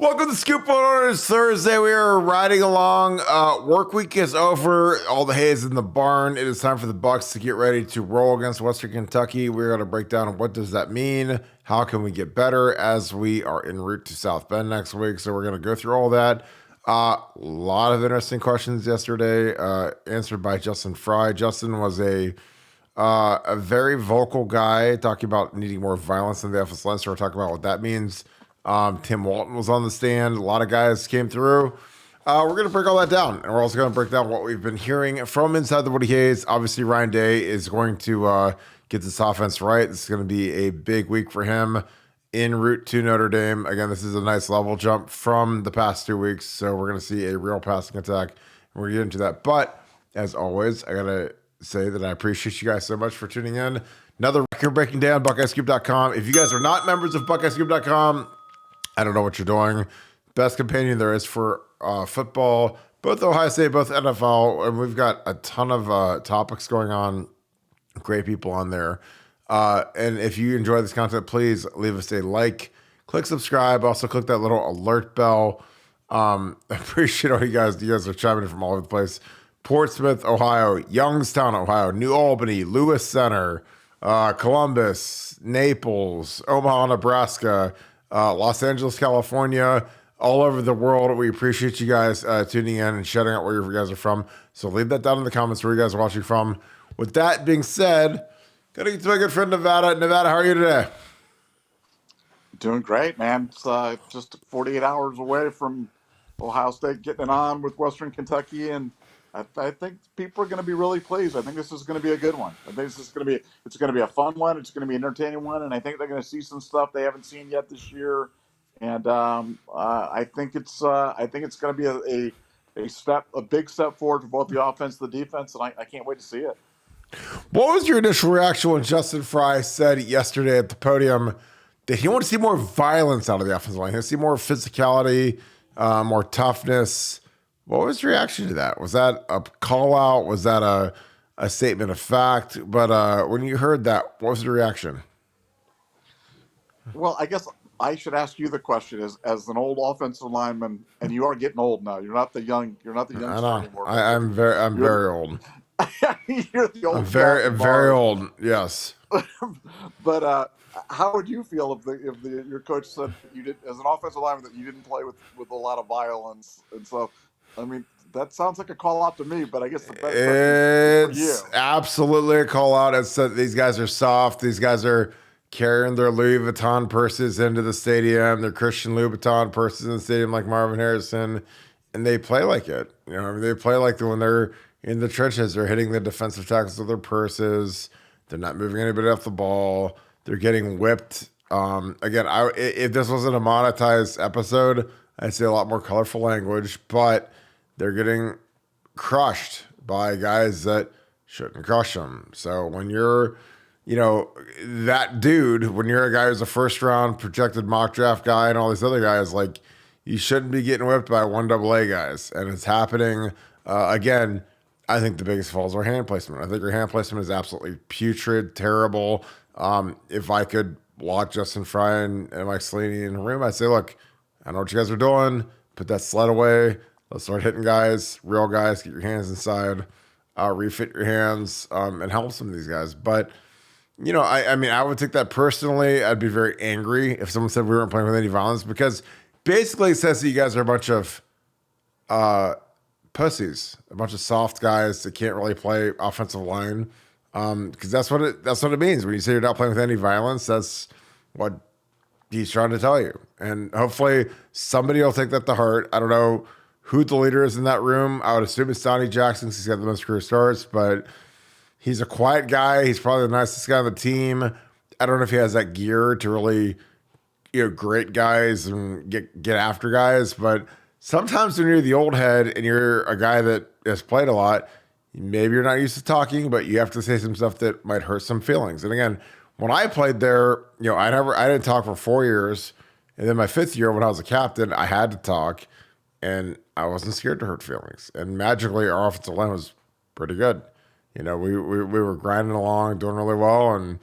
Welcome to Scoop Owners Thursday. We are riding along. Work week is over. All the hay is in the barn. It is time for the Bucks to get ready to roll against Western Kentucky. We're going to break down what does that mean. How can we get better as we are en route to South Bend next week? So we're going to go through all that. A lot of interesting questions yesterday, answered by Justin Fry. Justin was a very vocal guy talking about needing more violence in the offensive line. So we're talking about what that means. Tim Walton was on the stand. A lot of guys came through. We're going to break all that down. And we're also going to break down what we've been hearing from inside the WKUs. Obviously, Ryan Day is going to get this offense right. This is going to be a big week for him en route to Notre Dame. Again, this is a nice level jump from the past 2 weeks. So we're going to see a real passing attack. We're going to get into that. But as always, I got to say that I appreciate you guys so much for tuning in. Another record-breaking day on BuckeyeScoop.com. If you guys are not members of BuckeyeScoop.com, I don't know what you're doing. Best companion there is for football, both Ohio State, both NFL, and we've got a ton of topics going on. Great people on there. And if you enjoy this content, please leave us a like, click subscribe, also click that little alert bell. I appreciate all you guys. You guys are chiming in from all over the place. Portsmouth, Ohio, Youngstown, Ohio, New Albany, Lewis Center, Columbus, Naples, Omaha, Nebraska, Los Angeles, California, all over the world. We appreciate you guys tuning in and shouting out where you guys are from. So leave that down in the comments where you guys are watching from. With that being said, gotta get to my good friend Nevada. Nevada, how are you today? Doing great, man. It's just 48 hours away from Ohio State getting it on with Western Kentucky, and I think people are going to be really pleased. I think this is going to be a good one. I think this is going to be it's going to be a fun one. It's going to be an entertaining one, and I think they're going to see some stuff they haven't seen yet this year. And I think it's going to be a big step forward for both the offense and the defense, and I can't wait to see it. What was your initial reaction when Justin Fry said yesterday at the podium that he wanted to see more violence out of the offensive line? He wanted to see more physicality, more toughness. What was your reaction to that? Was that a call out? Was that a statement of fact? But when you heard that, what was your reaction? Well, I guess I should ask you the question as an old offensive lineman, and you are getting old now. You're not the youngster anymore. I'm very old. You're the old. I'm very old. Yes. But how would you feel if your coach said that you did, as an offensive lineman, that you didn't play with a lot of violence? And so, I mean, that sounds like a call out to me. But I guess the better question is for you. It's absolutely a call out. It's that these guys are soft. These guys are carrying their Louis Vuitton purses into the stadium. Their Christian Louboutin purses in the stadium, like Marvin Harrison, and they play like it. You know, I mean, they play like when they're in the trenches, they're hitting the defensive tackles with their purses. They're not moving anybody off the ball. They're getting whipped. Again, if this wasn't a monetized episode, I'd say a lot more colorful language, but they're getting crushed by guys that shouldn't crush them. So when you're, that dude, when you're a guy who's a first round projected mock draft guy and all these other guys, like, you shouldn't be getting whipped by 1AA guys. And it's happening. Again, I think the biggest falls are hand placement. I think your hand placement is absolutely putrid, terrible. If I could lock Justin Fry and Mike Slaney in a room, I'd say, look, I know what you guys are doing. Put that sled away. Let's start hitting guys, real guys. Get your hands inside. Refit your hands and help some of these guys. But, I mean, I would take that personally. I'd be very angry if someone said we weren't playing with any violence, because basically it says that you guys are a bunch of pussies, a bunch of soft guys that can't really play offensive line. Because that's what it means when you say you're not playing with any violence. That's what he's trying to tell you, and hopefully somebody will take that to heart. I don't know who the leader is in that room. I would assume it's Donnie Jackson, because he's got the most career starts, but he's a quiet guy. He's probably the nicest guy on the team. I don't know if he has that gear to really, great guys and get after guys, but sometimes when you're the old head and you're a guy that has played a lot, maybe you're not used to talking, but you have to say some stuff that might hurt some feelings. And again, when I played there, I didn't talk for 4 years. And then my 5th year, when I was a captain, I had to talk, and I wasn't scared to hurt feelings. And magically, our offensive line was pretty good. We were grinding along, doing really well. And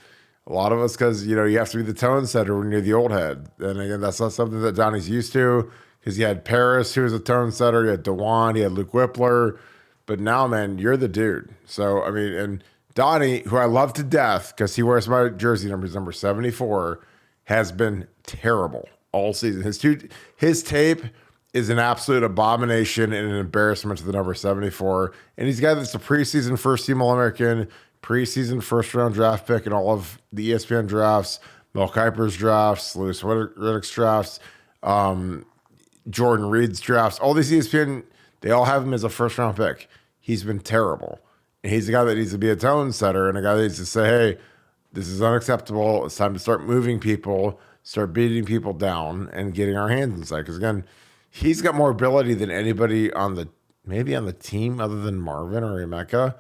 a lot of us, because, you have to be the tone setter when you're the old head. And again, that's not something that Donnie's used to. Because you had Paris, who was a tone setter. You had DeJuan. You had Luke Whippler. But now, man, you're the dude. So, I mean, and Donnie, who I love to death because he wears my jersey numbers, number 74, has been terrible all season. His tape is an absolute abomination and an embarrassment to the number 74. And he's a guy that's a preseason first-team All-American, preseason first-round draft pick in all of the ESPN drafts, Mel Kiper's drafts, Lewis Riddick's drafts, Jordan Reed's drafts. All these ESPN, they all have him as a first-round pick. He's been terrible. And he's a guy that needs to be a tone setter and a guy that needs to say, hey, this is unacceptable. It's time to start moving people, start beating people down, and getting our hands inside. Because, again, he's got more ability than anybody on the team other than Marvin or Emeka.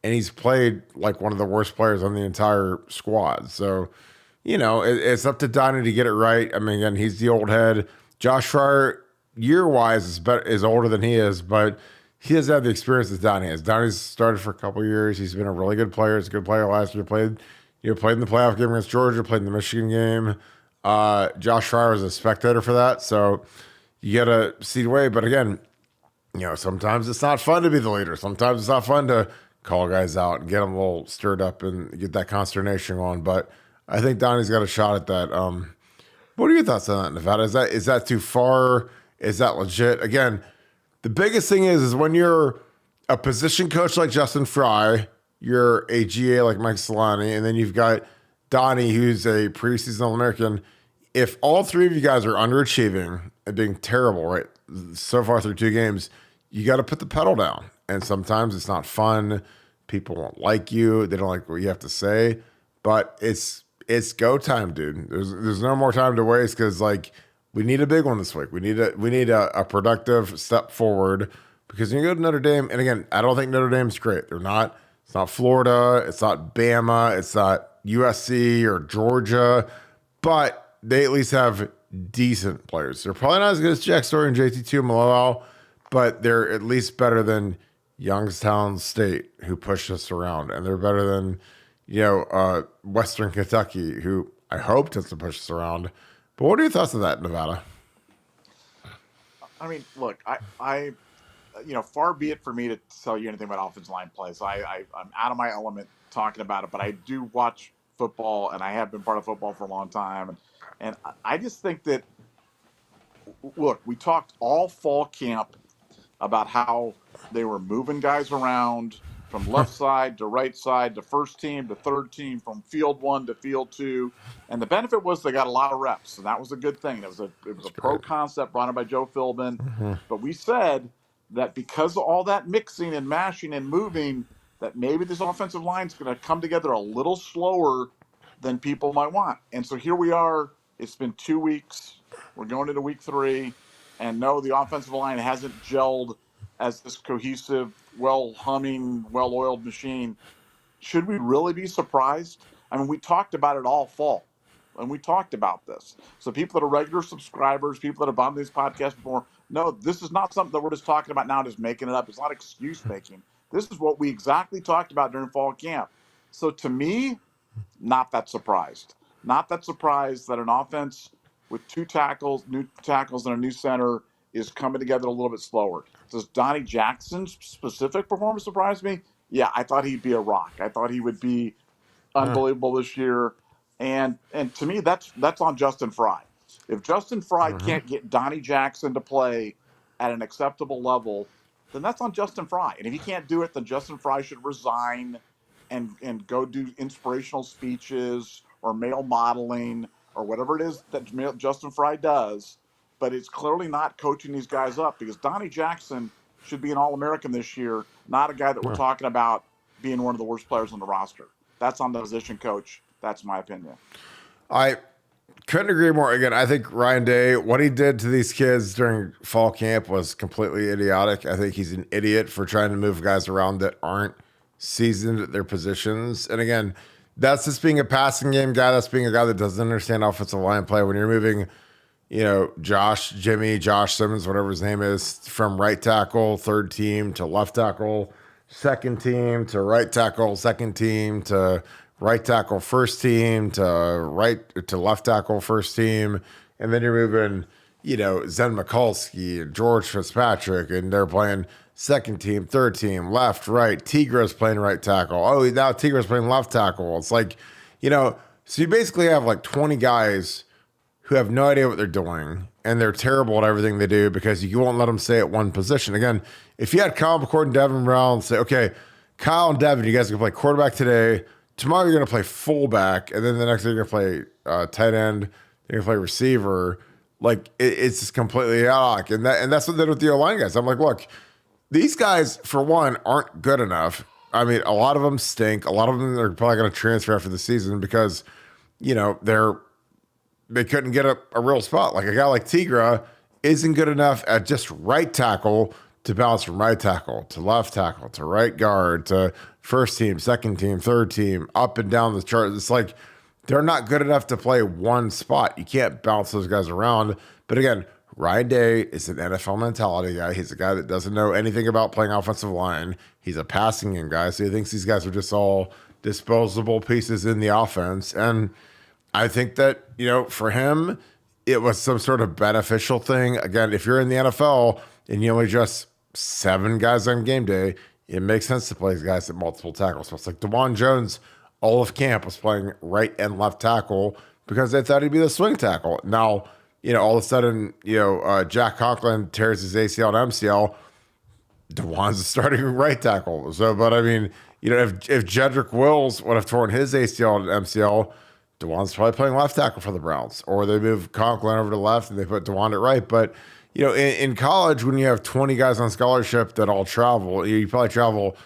And he's played like one of the worst players on the entire squad. So, it's up to Donnie to get it right. I mean, again, he's the old head. Josh Fryer, year-wise, is older than he is, but he doesn't have the experience that Donnie has. Donnie's started for a couple of years. He's been a really good player. He's a good player last year. Played in the playoff game against Georgia, played in the Michigan game. Josh Fryer was a spectator for that, so you got to see the way. But again, sometimes it's not fun to be the leader. Sometimes it's not fun to call guys out and get them a little stirred up and get that consternation going. But I think Donnie's got a shot at that. What are your thoughts on that, Nevada? Is that too far? Is that legit? Again, the biggest thing is when you're a position coach like Justin Fry, you're a GA like Mike Solani, and then you've got Donnie, who's a preseason All-American. If all three of you guys are underachieving and being terrible, right, so far through 2 games, you got to put the pedal down. And sometimes it's not fun. People won't like you. They don't like what you have to say. But it's go time, dude. There's no more time to waste because, we need a big one this week. We need a productive step forward because you go to Notre Dame, and again, I don't think Notre Dame's great. They're not. It's not Florida. It's not Bama. It's not USC or Georgia, but they at least have decent players. They're probably not as good as Jack Story and JT2 Malawau, but they're at least better than Youngstown State, who pushed us around, and they're better than Western Kentucky, who I hope doesn't push us around. But what are your thoughts on that, Nevada? I mean, look, I far be it for me to tell you anything about offensive line plays. I'm out of my element talking about it, but I do watch football, and I have been part of football for a long time. And I just think that, look, we talked all fall camp about how they were moving guys around from left side to right side to first team to third team, from field 1 to field 2. And the benefit was they got a lot of reps, and that was a good thing. It was a pro concept brought in by Joe Philbin. Mm-hmm. But we said that because of all that mixing and mashing and moving, that maybe this offensive line is going to come together a little slower than people might want. And so here we are. It's been 2 weeks. We're going into week 3. And no, the offensive line hasn't gelled as this cohesive, well-humming, well-oiled machine. Should we really be surprised? I mean, we talked about it all fall, and we talked about this. So people that are regular subscribers, people that have been on these podcasts before, no, this is not something that we're just talking about now, just making it up. It's not excuse making. This is what we exactly talked about during fall camp. So to me, not that surprised. Not that surprised that an offense with new tackles, and a new center is coming together a little bit slower. Does Donnie Jackson's specific performance surprise me? Yeah, I thought he'd be a rock. I thought he would be unbelievable this year. And to me, that's on Justin Fry. If Justin Fry can't get Donnie Jackson to play at an acceptable level, then that's on Justin Fry. And if he can't do it, then Justin Fry should resign and go do inspirational speeches or male modeling or whatever it is that Justin Fry does. But it's clearly not coaching these guys up, because Donnie Jackson should be an All-American this year, not a guy that we're talking about being one of the worst players on the roster. That's on the position coach. That's my opinion. I couldn't agree more. Again, I think Ryan Day, what he did to these kids during fall camp was completely idiotic. I think he's an idiot for trying to move guys around that aren't seasoned at their positions. And again, that's just being a passing game guy. That's being a guy that doesn't understand offensive line play. When you're moving, Josh Simmons, whatever his name is, from right tackle, third team, to left tackle, second team, to right tackle, second team, to right tackle, first team, to left tackle, first team. And then you're moving, Zen Mikulski and George Fitzpatrick, and they're playing second team, third team, left, right. Tigra's playing right tackle. Oh, now Tigra's playing left tackle. It's like, so you basically have like 20 guys who have no idea what they're doing, and they're terrible at everything they do because you won't let them stay at one position. Again, if you had Kyle McCord and Devin Brown say, okay, Kyle and Devin, you guys are going to play quarterback today. Tomorrow you're going to play fullback, and then the next day you're going to play tight end. You're going to play receiver. Like it's just completely out. And that's what they did with the O-line guys. I'm like, look, these guys, for one, aren't good enough. I mean, a lot of them stink. A lot of them are probably going to transfer after the season because, they couldn't get a real spot. Like a guy like Tigra isn't good enough at just right tackle to bounce from right tackle to left tackle to right guard to first team, second team, third team, up and down the chart. It's like they're not good enough to play one spot. You can't bounce those guys around. But again, Ryan Day is an NFL mentality guy. He's a guy that doesn't know anything about playing offensive line. He's a passing game guy, so he thinks these guys are just all disposable pieces in the offense. And I think that, for him, it was some sort of beneficial thing. Again, if you're in the NFL and you only just 7 guys on game day, it makes sense to play guys at multiple tackles. So it's like DeJuan Jones, all of camp was playing right and left tackle because they thought he'd be the swing tackle. Now, all of a sudden, Jack Conklin tears his ACL and MCL. DeJuan's starting right tackle. So, but I mean, if Jedrick Wills would have torn his ACL and MCL, DeJuan's probably playing left tackle for the Browns, or they move Conklin over to left and they put DeJuan at right. But in college, when you have 20 guys on scholarship that all travel, you probably travel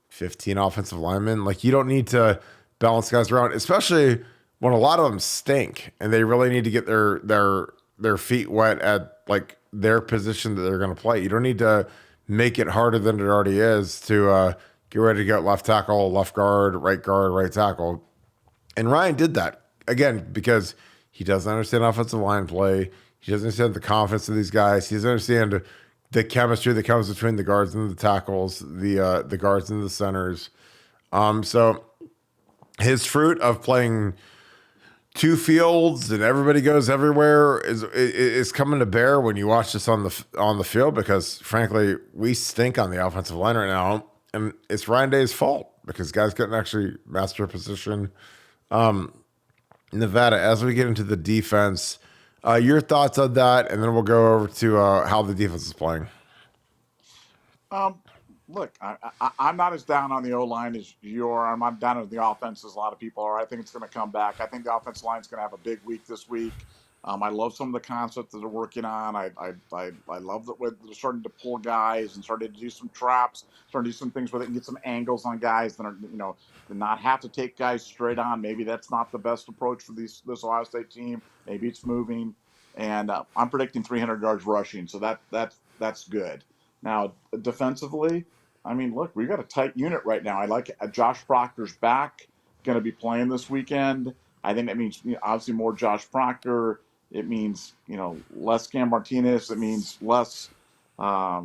15 offensive linemen. Like you don't need to balance guys around, especially when a lot of them stink and they really need to get their feet wet at like their position that they're going to play. You don't need to make it harder than it already is to get ready to get left tackle, left guard, right tackle. And Ryan did that, again, because he doesn't understand offensive line play. He doesn't understand the confidence of these guys. He doesn't understand the chemistry that comes between the guards and the tackles, the guards and the centers. So his fruit of playing 2 fields and everybody goes everywhere is coming to bear when you watch this on the field because, frankly, we stink on the offensive line right now. And it's Ryan Day's fault because guys couldn't actually master a position. Nevada, as we get into the defense, your thoughts on that, and then we'll go over to how the defense is playing. Look, I'm not as down on the O-line as you are. I'm not down on the offense as a lot of people are. I think it's going to come back. I think the offensive line is going to have a big week this week. I love some of the concepts that they're working on. I love that they're starting to pull guys and starting to do some traps, starting to do some things where they can get some angles on guys that are, to not have to take guys straight on. Maybe that's not the best approach for this Ohio State team. Maybe it's moving, and I'm predicting 300 yards rushing, so that's good. Now defensively, I mean, look, we got a tight unit right now. I like it. Josh Proctor's back, going to be playing this weekend. I think that means obviously more Josh Proctor. It means, less Cam Martinez. It means less, I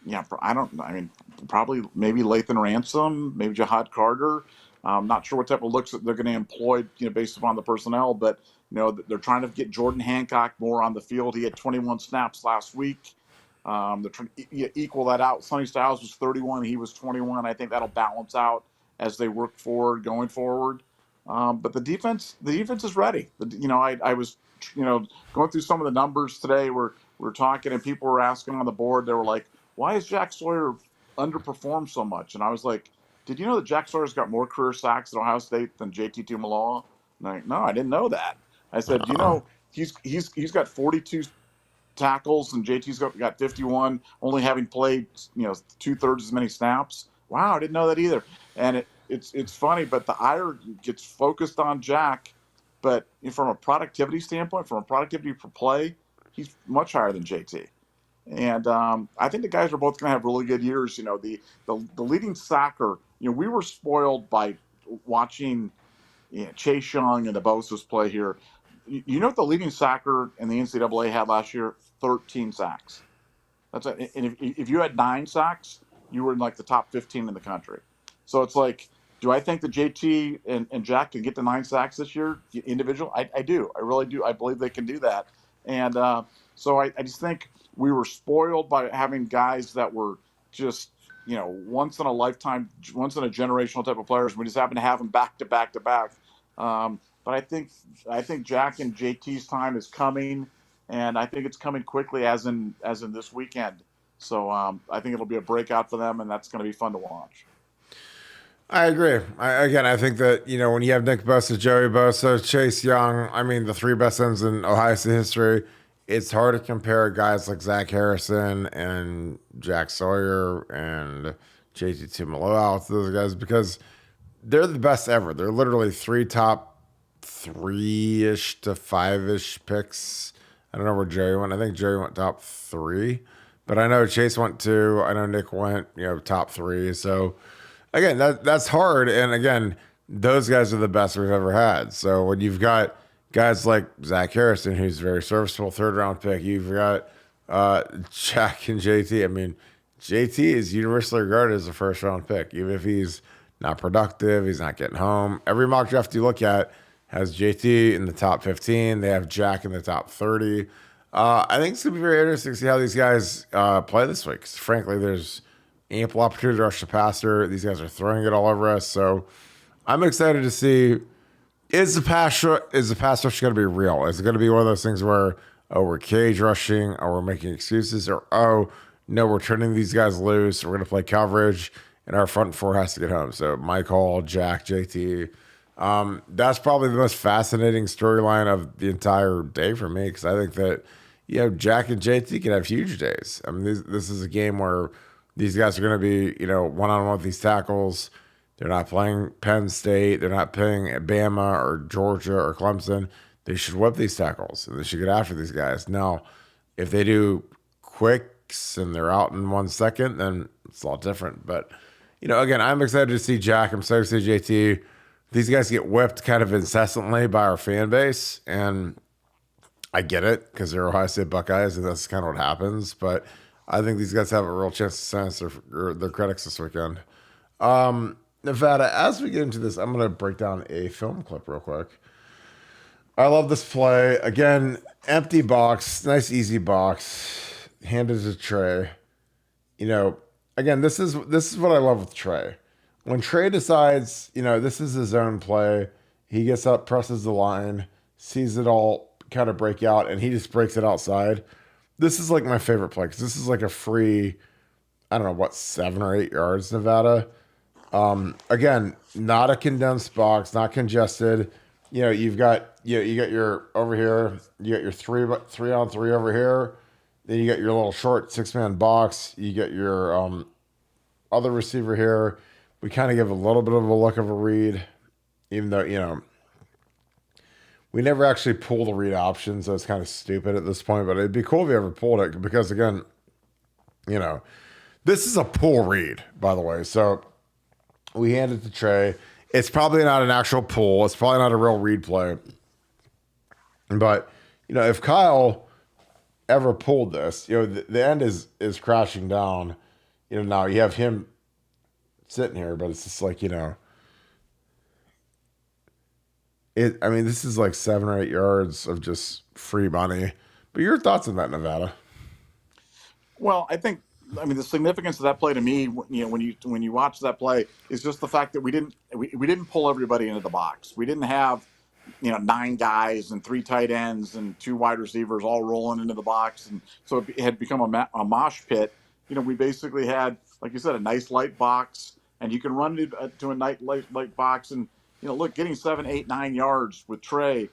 mean, probably maybe Lathan Ransom, maybe Jihad Carter. I'm not sure what type of looks that they're going to employ, based upon the personnel, but, they're trying to get Jordan Hancock more on the field. He had 21 snaps last week. They're trying to equal that out. Sonny Styles was 31. He was 21. I think that'll balance out as they work forward, going forward. But the defense is ready. I was, going through some of the numbers today where we were talking and people were asking on the board, they were like, why is Jack Sawyer underperformed so much? And I was like, did you know that Jack Sawyer's got more career sacks at Ohio State than JT Tuimoloau? And I'm like, no, I didn't know that. I said, he's got 42 tackles and JT's got 51, only having played 2/3 as many snaps. Wow, I didn't know that either. And it's funny, but the ire gets focused on Jack, but from a productivity standpoint, from a productivity per play, he's much higher than JT. And I think the guys are both going to have really good years. The leading sacker. We were spoiled by watching Chase Young and the Bosa's play here. You know what the leading sacker in the NCAA had last year? 13 sacks. That's it. And if you had 9 sacks, you were in like the top 15 in the country. So it's like, do I think that JT and Jack can get to 9 sacks this year individual? I do. I really do. I believe they can do that. And so I just think we were spoiled by having guys that were just, once in a lifetime, once in a generational type of players. We just happen to have them back to back to back. But I think Jack and JT's time is coming, and I think it's coming quickly, as in this weekend. So I think it'll be a breakout for them, and that's going to be fun to watch. I agree. I think that, when you have Nick Bosa, Joey Bosa, Chase Young, I mean, the three best ends in Ohio State history, it's hard to compare guys like Zach Harrison and Jack Sawyer and JT Tuimoloau to those guys because they're the best ever. They're literally three top three-ish to five-ish picks. I don't know where Jerry went. I think Jerry went top three, but I know Chase went two. I know Nick went, top three. So again, that's hard. And again, those guys are the best we've ever had. So when you've got guys like Zach Harrison, who's a very serviceable third round pick, you've got Jack and JT. I mean, JT is universally regarded as a first round pick, even if he's not productive, he's not getting home. Every mock draft you look at has JT in the top 15. They have Jack in the top 30. I think it's going to be very interesting to see how these guys play this week. 'Cause frankly, there's ample opportunity to rush the passer. These guys are throwing it all over us. So I'm excited to see, is the pass rush going to be real? Is it going to be one of those things where, we're cage rushing, or we're making excuses, or, no, we're turning these guys loose, we're going to play coverage, and our front four has to get home. So Michael, Jack, JT. That's probably the most fascinating storyline of the entire day for me, because I think that, Jack and JT can have huge days. I mean, this is a game where these guys are going to be, one-on-one with these tackles. They're not playing Penn State. They're not playing Bama or Georgia or Clemson. They should whip these tackles, and they should get after these guys. Now, if they do quicks and they're out in 1 second, then it's a lot different. But, again, I'm excited to see Jack. I'm excited to see JT. These guys get whipped kind of incessantly by our fan base, and I get it because they're Ohio State Buckeyes, and that's kind of what happens. But I think these guys have a real chance to silence their critics this weekend. Nevada, as we get into this, I'm going to break down a film clip real quick. I love this play. Again, empty box, nice easy box, handed to Trey. Again, this is what I love with Trey. When Trey decides, this is his own play, he gets up, presses the line, sees it all kind of break out, and he just breaks it outside. This is like my favorite play because this is like a free, I don't know, 7 or 8 yards, Nevada. Again, not a condensed box, not congested. You've got you got your over here, you got your 3-on-3 over here. Then you got your little short 6-man box. You get your other receiver here. We kind of give a little bit of a look of a read, even though, we never actually pull the read option, so it's kind of stupid at this point, but it'd be cool if you ever pulled it because, again, this is a pull read, by the way. So we hand it to Trey. It's probably not an actual pull. It's probably not a real read play. But, if Kyle ever pulled this, the end is crashing down. Now you have him sitting here, but it's just like, this is like 7 or 8 yards of just free money. But your thoughts on that, Nevada? Well, the significance of that play to me, when you watch that play, is just the fact that we didn't pull everybody into the box. We didn't have 9 guys and 3 tight ends and 2 wide receivers all rolling into the box, and so it had become a mosh pit. We basically had, like you said, a nice light box, and you can run it to a nice light box, and look, getting 7, 8, 9 yards with Trey.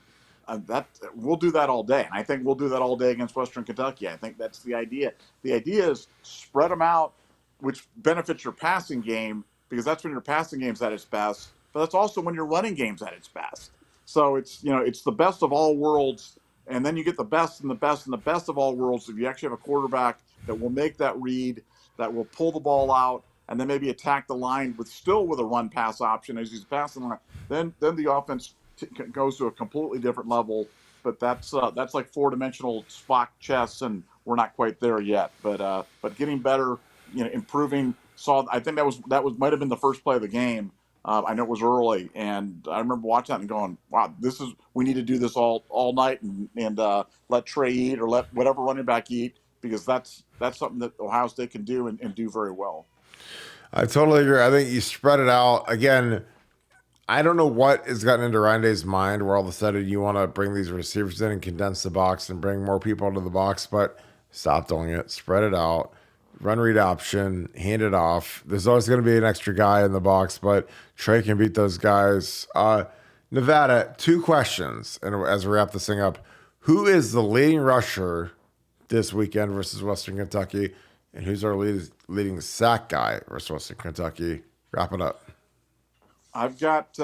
That we'll do that all day, and I think we'll do that all day against Western Kentucky. I think that's the idea. The idea is spread them out, which benefits your passing game because that's when your passing game's at its best. But that's also when your running game's at its best. So it's the best of all worlds, and then you get the best and the best and the best of all worlds if you actually have a quarterback that will make that read, that will pull the ball out, and then maybe attack the line with a run pass option as he's passing the line. Then the offense goes to a completely different level, but that's like 4-dimensional Spock chess, and we're not quite there yet. But getting better, improving. I think that was might have been the first play of the game. I know it was early, and I remember watching that and going, "Wow, we need to do this all night and let Trey eat or let whatever running back eat because that's something that Ohio State can do and do very well." I totally agree. I think you spread it out. Again, I don't know what has gotten into Ryan Day's mind where all of a sudden you want to bring these receivers in and condense the box and bring more people into the box, but stop doing it. Spread it out. Run read option, hand it off. There's always going to be an extra guy in the box, but Trey can beat those guys. Nevada, two questions, and as we wrap this thing up, who is the leading rusher this weekend versus Western Kentucky, and who's our leading sack guy versus Western Kentucky? Wrap it up. I've got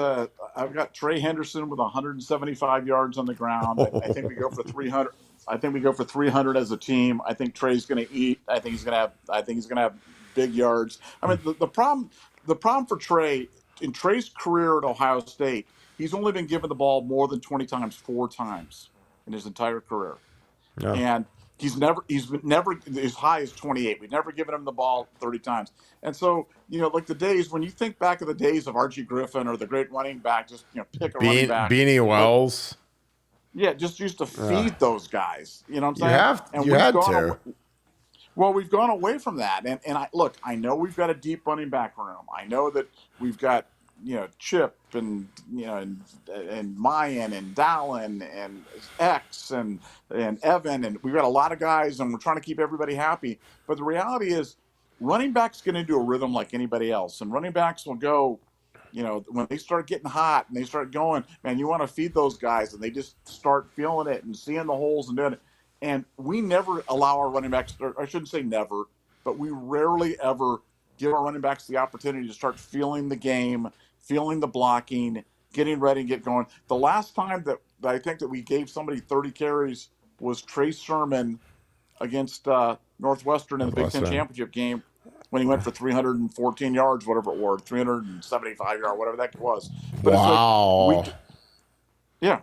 Trey Henderson with 175 yards on the ground. I think we go for 300. I think we go for 300 as a team. I think Trey's going to eat. I think he's going to have big yards. I mean, the problem for Trey in Trey's career at Ohio State, he's only been given the ball more than 20 times 4 times in his entire career, Yeah. and he's never as high as 28. We've never given him the ball 30 times. And so, like the days when you think back of the days of Archie Griffin or the great running back, just pick a running back. Beanie Wells. Yeah, just used to feed those guys. You know what I'm saying? You had to. Well, we've gone away from that. And I know we've got a deep running back room. I know that we've got, Chip and Mayan and Dallin and X and Evan, and we've got a lot of guys, and we're trying to keep everybody happy. But the reality is, running backs get into a rhythm like anybody else, and running backs will go. When they start getting hot and they start going, man, you want to feed those guys, and they just start feeling it and seeing the holes and doing it. And we never allow our running backs, or I shouldn't say never, but we rarely ever give our running backs the opportunity to start feeling the game, feeling the blocking, getting ready and get going. The last time that I think that we gave somebody 30 carries was Trey Sermon against Northwestern in the Big Ten championship game when he went for 314 yards, whatever it was, 375 yards, whatever that was. But wow.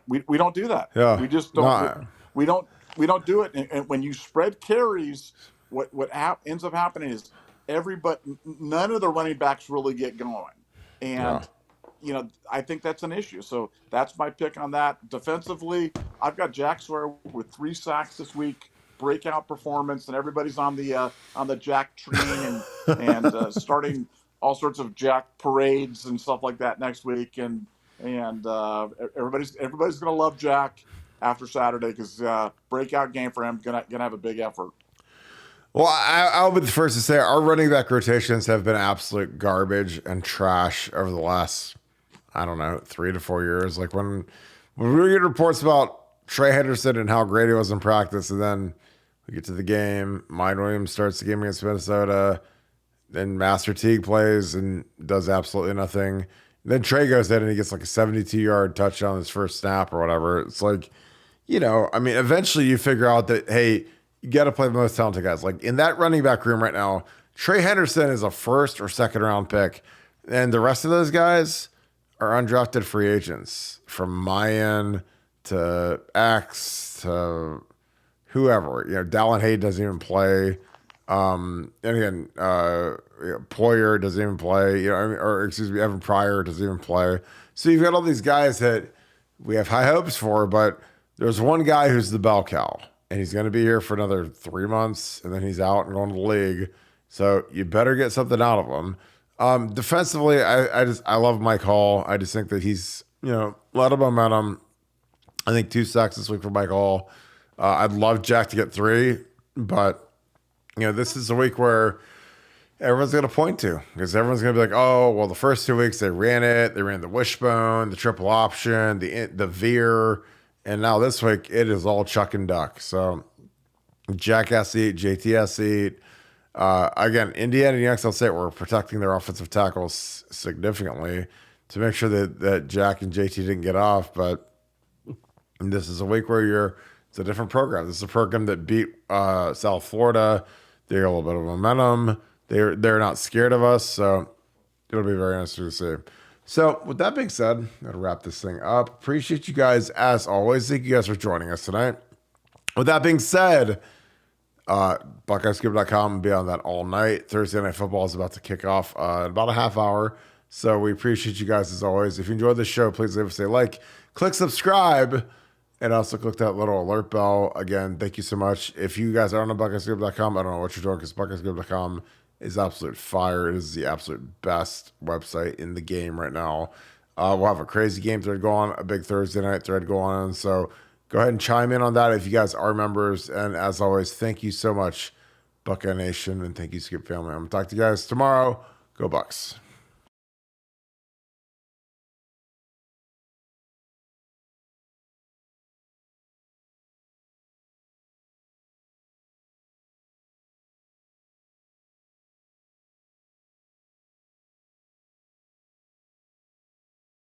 We don't do that. Yeah. We just don't. We don't do it. And when you spread carries, what ends up happening is none of the running backs really get going. And, I think that's an issue. So that's my pick on that. Defensively, I've got Jack Sawyer with 3 sacks this week, breakout performance, and everybody's on the Jack train and starting all sorts of Jack parades and stuff like that next week. And everybody's going to love Jack after Saturday because breakout game for him, gonna have a big effort. Well, I'll be the first to say our running back rotations have been absolute garbage and trash over the last, 3 to 4 years. Like when we get reports about Trey Henderson and how great he was in practice, and then we get to the game, Mine Williams starts the game against Minnesota, then Master Teague plays and does absolutely nothing. Then Trey goes in and he gets like a 72-yard touchdown on his first snap or whatever. It's like, eventually you figure out that, hey, you got to play the most talented guys. Like in that running back room right now, Trey Henderson is a 1st or 2nd round pick. And the rest of those guys are undrafted free agents, from Mayan to X to whoever. Dallin Hayden doesn't even play. And again, Poyer doesn't even play. Evan Pryor doesn't even play. So you've got all these guys that we have high hopes for, but there's one guy who's the bell cow, and he's going to be here for another 3 months, and then he's out and going to the league. So you better get something out of him. Defensively, I love Mike Hall. I just think that he's, a lot of momentum. I think 2 sacks this week for Mike Hall. I'd love Jack to get 3, but this is a week where everyone's going to point to, because everyone's going to be like, oh, well, the first 2 weeks they ran the wishbone, the triple option, the veer, and now this week it is all chuck and duck. So Jack has to eat, JT has to eat. Again, Indiana and New Mexico State were protecting their offensive tackles significantly to make sure that Jack and JT didn't get off. But this is a week where it's a different program. This is a program that beat South Florida. They got a little bit of momentum. They're not scared of us, so it'll be very interesting to see. So with that being said, I'm going to wrap this thing up. Appreciate you guys as always. Thank you guys for joining us tonight. With that being said, BuckeyeScoop.com will be on that all night. Thursday Night Football is about to kick off in about a half hour. So we appreciate you guys as always. If you enjoyed the show, please leave us a like, click subscribe, and also click that little alert bell. Again, thank you so much. If you guys are on BuckeyeScoop.com, I don't know what you're doing because BuckeyeScoop.com is absolute fire. It is the absolute best website in the game right now. We'll have a crazy game thread go on, a big Thursday night thread go on. So go ahead and chime in on that if you guys are members. And as always, thank you so much, Buckeye Nation, and thank you, Scoop family. I'm going to talk to you guys tomorrow. Go Bucks.